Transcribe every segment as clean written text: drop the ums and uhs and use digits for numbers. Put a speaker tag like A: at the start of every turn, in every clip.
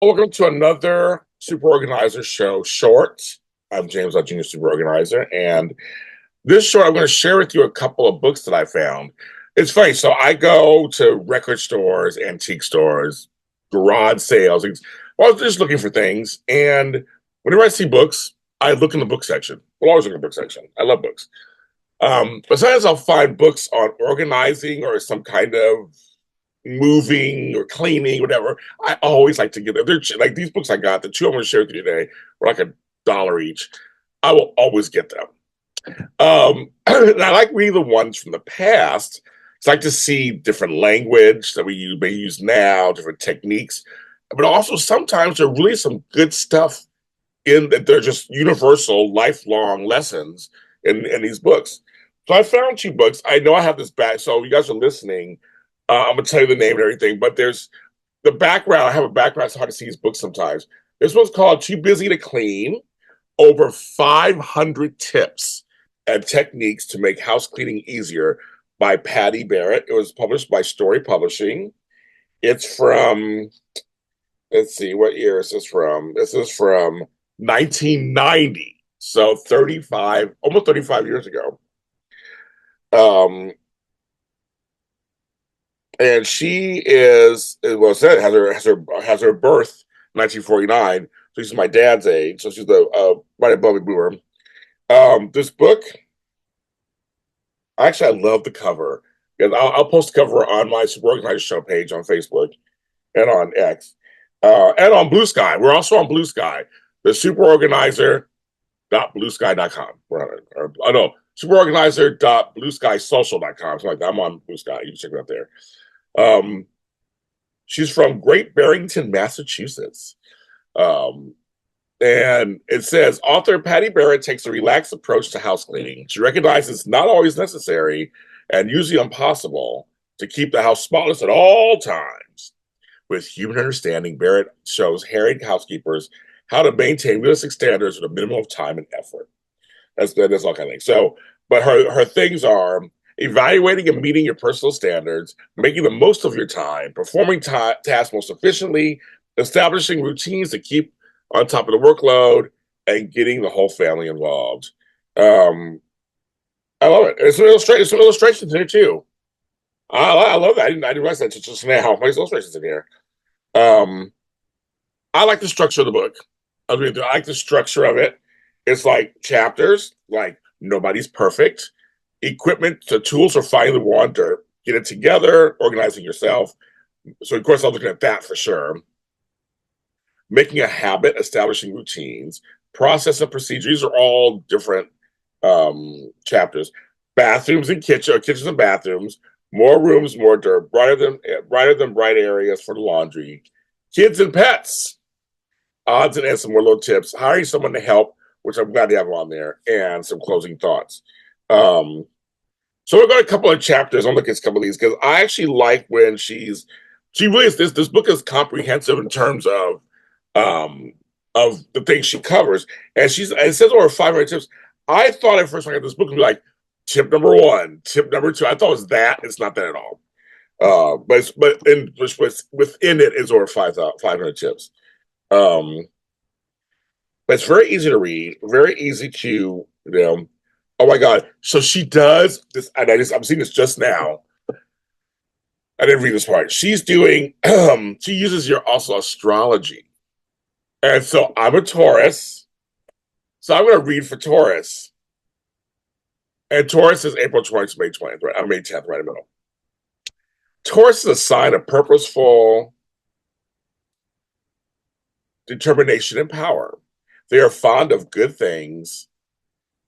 A: Welcome to another Super Organizer show short. I'm James, our junior super organizer, and this short I'm going to share with you a couple of books that I found. It's funny. So I go to record stores, antique stores, garage sales. I was just looking for things, and whenever I see books, I look in the book section. I'll always look in the book section. I love books. But sometimes I'll find books on organizing or some kind of moving or cleaning, whatever. I always like to get them. They're like these books I got, the two I'm going to share with you today, were like $1 each. I will always get them. And I like reading the ones from the past. It's like to see different language that we may use now, different techniques, but also sometimes there are really some good stuff in that they're just universal, lifelong lessons in these books. So I found two books. I know I have this back, so you guys are listening. I'm gonna tell you the name and everything, but there's the background. I have a background. It's hard to see these books sometimes. This one's called "Too Busy to Clean: Over 500 Tips and Techniques to Make House Cleaning Easier" by Patti Barrett. It was published by Story Publishing. It's from, let's see, what year is this from? This is from 1990, so 35, almost 35 years ago. Um, and she is, well, said has her birth 1949. So she's my dad's age. So she's the right above me boomer. This book, actually, I love the cover because I'll post the cover on my Super Organizer Show page on Facebook and on X and on Blue Sky. We're also on Blue Sky. The Super Organizer bluesky.com. I know superorganizer.blueskysocial.com. So like I'm on Blue Sky. You can check it out there. She's from Great Barrington, Massachusetts. Um, and it says author Patti Barrett takes a relaxed approach to house cleaning. She recognizes it's not always necessary and usually impossible to keep the house spotless at all times. With human understanding, Barrett shows harried housekeepers how to maintain realistic standards with a minimum of time and effort. That's all kind of thing. So, but her things are evaluating and meeting your personal standards, making the most of your time, performing tasks most efficiently, establishing routines to keep on top of the workload, and getting the whole family involved. Um, I love it. Some illustrations in here too. I love that. I didn't realize that just now. There's illustrations in here. Um, I like the structure of the book. I like the structure of it. It's like chapters, like nobody's perfect. Equipment, the tools for finding the one dirt. Get it together, organizing yourself. So of course I'm looking at that for sure. Making a habit, establishing routines, process and procedures. These are all different chapters. Bathrooms and kitchens and bathrooms. More rooms, more dirt. Brighter than bright areas for the laundry. Kids and pets. Odds and ends, some more little tips. Hiring someone to help, which I'm glad to have on there, and some closing thoughts. So we've got a couple of chapters. I'll look at a couple of these because I actually like when she really is this book is comprehensive in terms um of the things she covers. And it says over 500 tips. I thought at first when I got this book would be like tip number one, tip number two. I thought it was that. It's not that at all. Within it is over 500 tips. Um, but it's very easy to read, very easy to, oh my God. So she does this, and I'm seeing this just now. I didn't read this part. She's doing, she uses your also astrology. And so I'm a Taurus. So I'm going to read for Taurus. And Taurus is April 20th to May 20th, right? I'm May 10th, right in the middle. Taurus is a sign of purposeful determination and power. They are fond of good things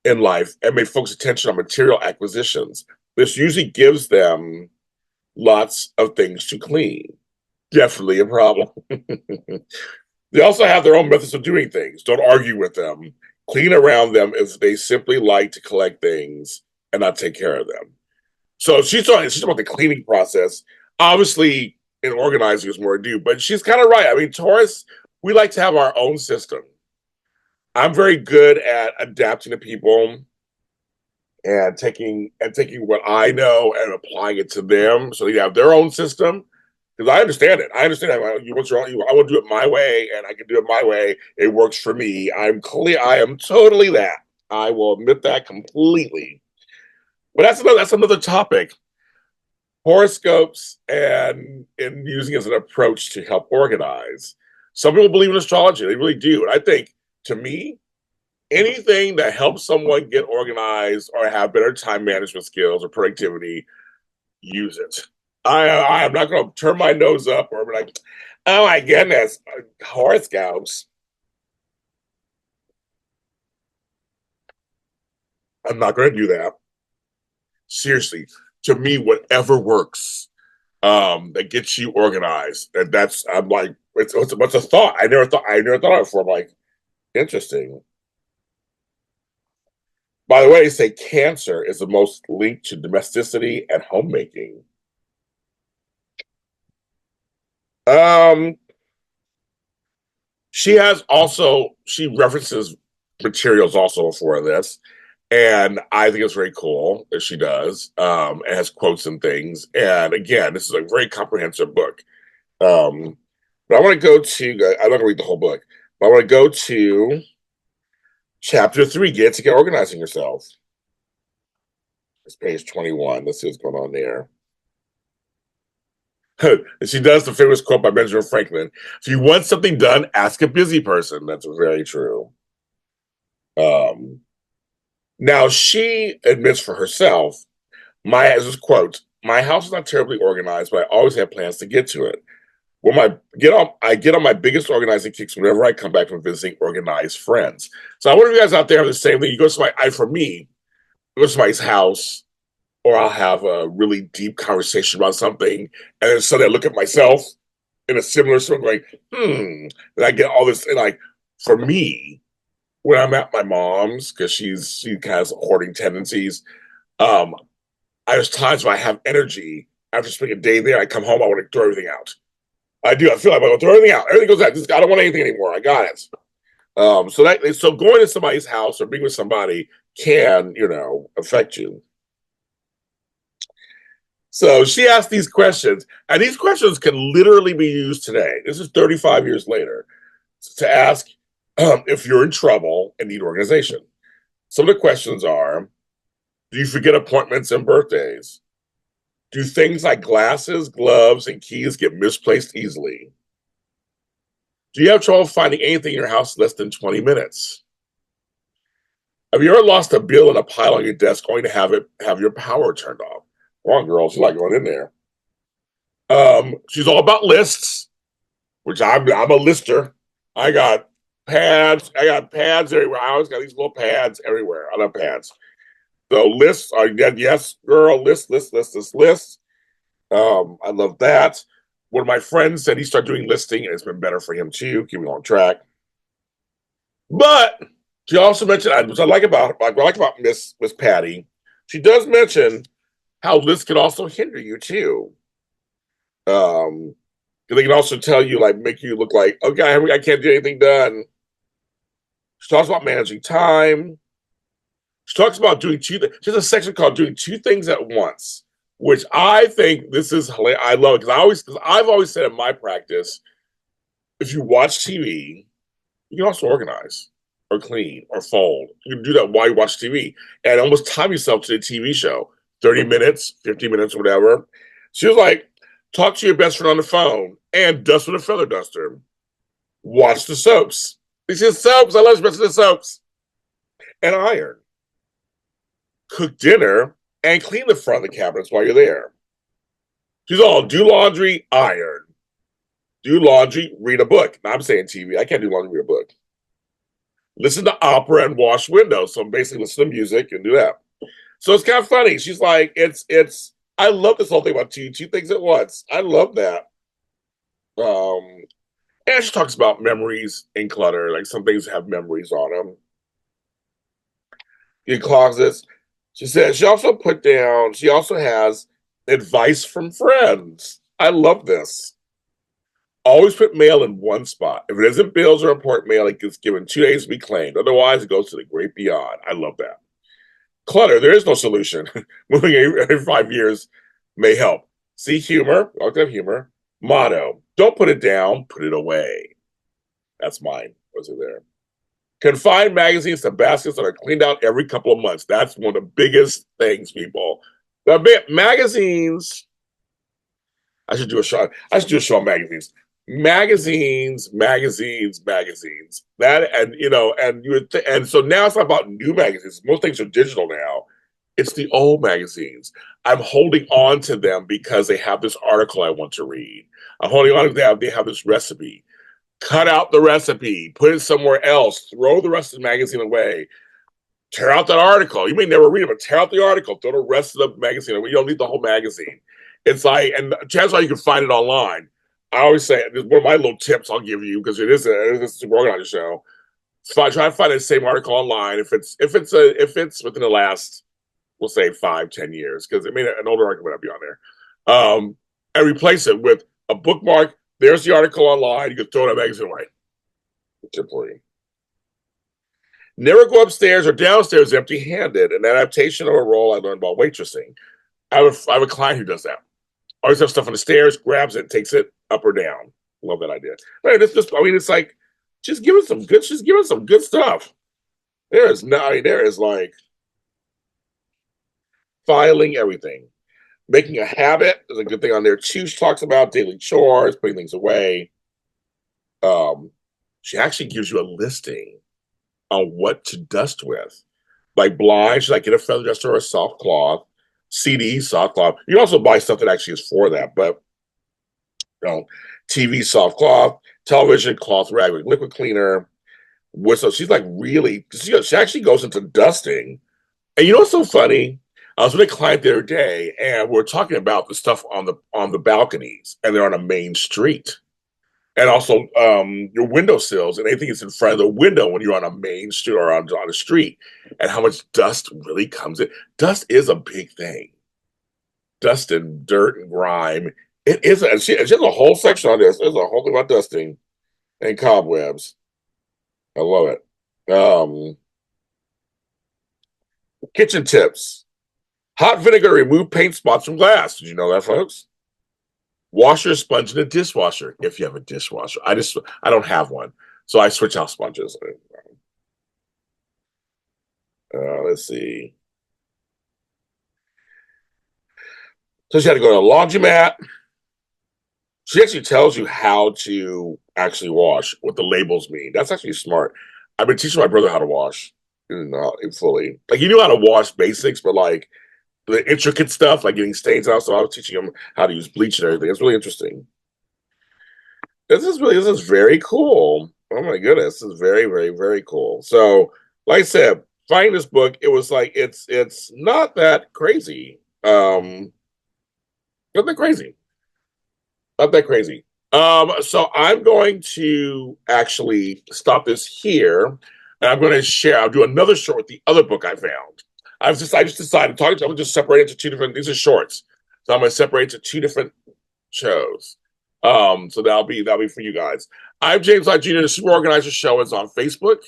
A: in life and may focus attention on material acquisitions. This usually gives them lots of things to clean. Definitely a problem. They also have their own methods of doing things. Don't argue with them. Clean around them if they simply like to collect things and not take care of them. So she's about the cleaning process. Obviously, in organizing is more to do, but she's kind of right. I mean, Taurus, we like to have our own system. I'm very good at adapting to people and taking what I know and applying it to them so they have their own system. Because I understand it. I understand that you want your own, I want to do it my way, and I can do it my way. It works for me. I'm clear. I am totally that. I will admit that completely. But that's another topic. Horoscopes and using as an approach to help organize. Some people believe in astrology. They really do. And I think, to me, anything that helps someone get organized or have better time management skills or productivity, use it. I am not going to turn my nose up or be like, oh my goodness, horoscopes. I'm not going to do that. Seriously, to me, whatever works that gets you organized. And that's I'm like, what's a thought? I never thought of it before. I'm like, interesting. By the way, they say Cancer is the most linked to domesticity and homemaking. Um, she references materials also for this, and I think it's very cool that she does. It has quotes and things, and again, this is a very comprehensive book. Um, but I want to go to. I'm not going to read the whole book, but I want to go to chapter 3. Get organizing yourself. It's page 21. Let's see what's going on there. And she does the famous quote by Benjamin Franklin: "If you want something done, ask a busy person." That's very true. Um, Now she admits for herself, as this quote, "My house is not terribly organized, but I always have plans to get to it. I get on my biggest organizing kicks whenever I come back from visiting organized friends." So I wonder if you guys out there have the same thing. You go to for me, go to somebody's house, or I'll have a really deep conversation about something, and then suddenly I look at myself in a similar sort of like, and I get all this, and like, for me, when I'm at my mom's, because she has hoarding tendencies, um, there's times when I have energy after spending a day there. I come home, I want to throw everything out. I do. I feel like I want to throw everything out. Everything goes out. I don't want anything anymore. I got it. So going to somebody's house or being with somebody can, affect you. So she asked these questions, and these questions can literally be used today. This is 35 years later to ask if you're in trouble and need organization. Some of the questions are: do you forget appointments and birthdays? Do things like glasses, gloves, and keys get misplaced easily? Do you have trouble finding anything in your house less than 20 minutes? Have you ever lost a bill in a pile on your desk only to have your power turned off? Come on, girl, she's like going in there. She's all about lists, which I'm a lister. I got pads. I got pads everywhere. I always got these little pads everywhere. I love pads. So lists are yes, girl, list. I love that. One of my friends said he started doing listing, and it's been better for him too, keeping on track. But she also mentioned, which I like about Miss Patti, she does mention how lists can also hinder you too. Um, they can also tell you, like, make you look like, okay, I can't get anything done. She talks about managing time. She talks about doing two. She has a section called "Doing Two Things at Once," which I think this is hilarious. I love it because I've always said in my practice, if you watch TV, you can also organize or clean or fold. You can do that while you watch TV and almost time yourself to the TV show. 30 minutes, 50 minutes, whatever. She was like, talk to your best friend on the phone and dust with a feather duster. Watch the soaps. She says soaps. I love the soaps. And iron. Cook dinner and clean the front of the cabinets while you're there. She's all do laundry, iron. Do laundry, read a book. Now, I'm saying TV. I can't do laundry, read a book. Listen to opera and wash windows. So basically listen to music and do that. So it's kind of funny. She's like, I love this whole thing about two things at once. I love that. And she talks about memories and clutter. Like some things have memories on them. In closets. She said she also has advice from friends. I love this. Always put mail in one spot. If it isn't bills or important mail, it gets given 2 days to be claimed. Otherwise, it goes to the great beyond. I love that. Clutter, there is no solution. Moving every 5 years may help. See humor. I like to have humor. Motto: don't put it down, put it away. That's mine. Was it there? Confine magazines to baskets that are cleaned out every couple of months. That's one of the biggest things, people. The magazines. I should do a show. I should do a show on magazines. Magazines. That and and and so now it's not about new magazines. Most things are digital now. It's the old magazines. I'm holding on to them because they have this article I want to read. I'm holding on to them. They have this recipe. Cut out the recipe, put it somewhere else, throw the rest of the magazine away, tear out that article. You may never read it, but tear out the article, throw the rest of the magazine away. You don't need the whole magazine. It's like, and chances are you can find it online. I always say, one of my little tips I'll give you, because it is a super organizer show. So I try to find the same article online if it's within the last, we'll say 5-10 years, because it may an older article might not be on there. And replace it with a bookmark. There's the article online. You can throw that magazine away. Simply. Never go upstairs or downstairs empty-handed. An adaptation of a role I learned about waitressing. I have a client who does that. Always have stuff on the stairs, grabs it, takes it up or down. Love that idea. Right, it's like, just give us some good stuff. There is like filing everything. Making a habit is a good thing on there. She talks about daily chores, putting things away. She actually gives you a listing on what to dust with. Like blinds, like get a feather duster or a soft cloth. CD, soft cloth. You can also buy stuff that actually is for that, but TV, soft cloth, television, cloth rag with liquid cleaner. Whistle. She's like really, she actually goes into dusting. And you know what's so funny? I was with a client the other day, and we're talking about the stuff on the balconies, and they're on a main street, and also your windowsills and anything that's in front of the window when you're on a main street or on a street, and how much dust really comes in. Dust is a big thing. Dust and dirt and grime. It is, and she has a whole section on this. There's a whole thing about dusting and cobwebs. I love it. Kitchen tips. Hot vinegar remove paint spots from glass. Did you know that, folks? Wash your sponge in a dishwasher if you have a dishwasher. I don't have one, so I switch out sponges. Let's see. So she had to go to a laundromat. She actually tells you how to actually wash, what the labels mean. That's actually smart. I've been teaching my brother how to wash, fully. Like he knew how to wash basics, but like the intricate stuff, like getting stains out. So I was teaching him how to use bleach and everything. It's really interesting. This is very cool. Oh my goodness, this is very, very, very cool. So, like I said, finding this book, it was like it's not that crazy. Not that crazy. Not that crazy. So I'm going to actually stop this here, and I'm going to share. I'll do another short with the other book I found. I just decided I'm going to just separate into two different. These are shorts, so I'm going to separate into two different shows. So that'll be for you guys. I'm James Lott Jr. The Super Organizer Show is on Facebook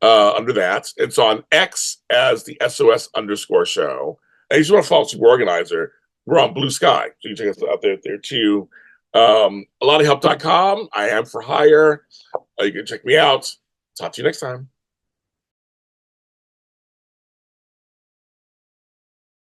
A: under that. It's on X as the SOS _ show. And you just want to follow Super Organizer. We're on Blue Sky, so you can check us out there too. A lot of help.com. I am for hire. You can check me out. Talk to you next time.